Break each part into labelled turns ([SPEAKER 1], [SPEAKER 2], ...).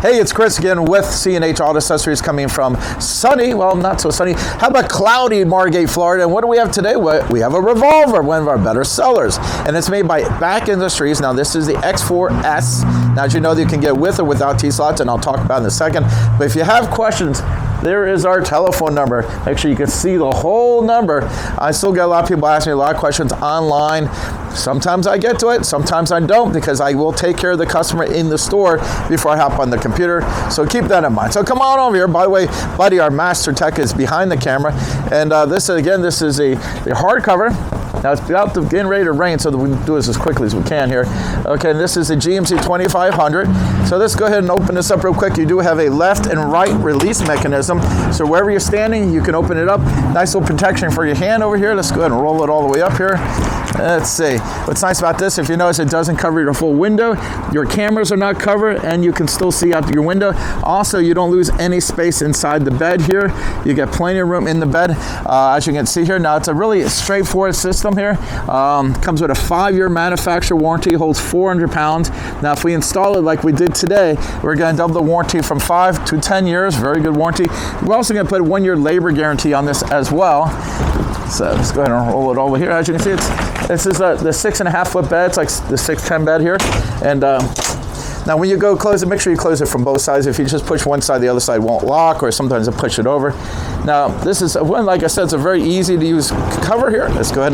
[SPEAKER 1] Hey, it's Chris again with C&H Auto Accessories, coming from sunny, well, not so sunny, how about cloudy Margate, Florida. And what do we have today? We have a Revolver, one of our better sellers. And it's made by Bak Industries. Now, this is the X4S. Now, as you know, you can get with or without T-slots, and I'll talk about it in a second. But if you have questions, there is our telephone number. Make sure you can see the whole number. I still get a lot of people asking me a lot of questions online. Sometimes I get to it, sometimes I don't, because I will take care of the customer in the store before I hop on the computer. So keep that in mind. So come on over here. By the way, Buddy, our master tech, is behind the camera. And this is a hardcover. Now it's about to getting ready to rain, so that we can do this as quickly as we can here. Okay, and this is a GMC 2500. So let's go ahead and open this up real quick. You do have a left and right release mechanism. So wherever you're standing, you can open it up. Nice little protection for your hand over here. Let's go ahead and roll it all the way up here. Let's see. What's nice about this, if you notice, it doesn't cover your full window. Your cameras are not covered, and you can still see out your window. Also, you don't lose any space inside the bed here. You get plenty of room in the bed, as you can see here. Now, it's a really straightforward system here. Comes with a 5-year manufacturer warranty, holds 400 pounds. Now, if we install it like we did today, we're going to double the warranty from 5 to 10 years. Very good warranty. We're also going to put a 1-year labor guarantee on this as well. So let's go ahead and roll it over here. As you can see, this is the 6.5 foot bed. It's like the 6'10" bed here. And now when you go close it, make sure you close it from both sides. If you just push one side, the other side won't lock, or sometimes I push it over. Now this is one, like I said, it's a very easy to use cover here. Let's go ahead.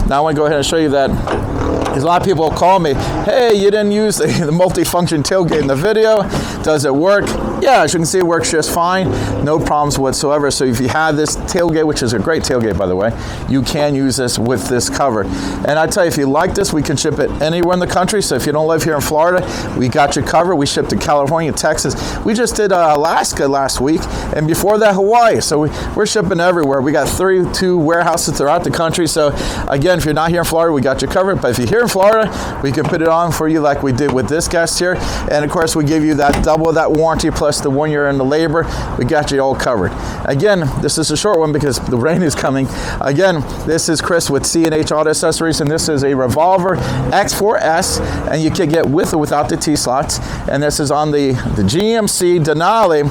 [SPEAKER 1] Now I want to go ahead and show you that. A lot of people call me, hey, you didn't use the multifunction tailgate in the video. Does it work? Yeah, as you can see, it works just fine. No problems whatsoever. So if you have this tailgate, which is a great tailgate, by the way, you can use this with this cover. And I tell you, if you like this, we can ship it anywhere in the country. So if you don't live here in Florida, we got you covered. We shipped to California, Texas. We just did Alaska last week, and before that, Hawaii. So we're shipping everywhere. We got 32 warehouses throughout the country. So again, if you're not here in Florida, we got you covered. But if you're here in Florida, we can put it on for you like we did with this guest here. And of course, we give you that double that warranty plus the 1 year in the labor. We got you all covered. Again, this is a short one because the rain is coming. Again, this is Chris with C&H Auto Accessories, and this is a Revolver X4S, and you can get with or without the T-slots. And this is on the GMC Denali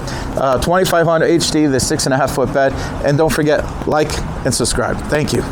[SPEAKER 1] 2500 HD, the 6.5 foot bed. And don't forget, like and subscribe. Thank you.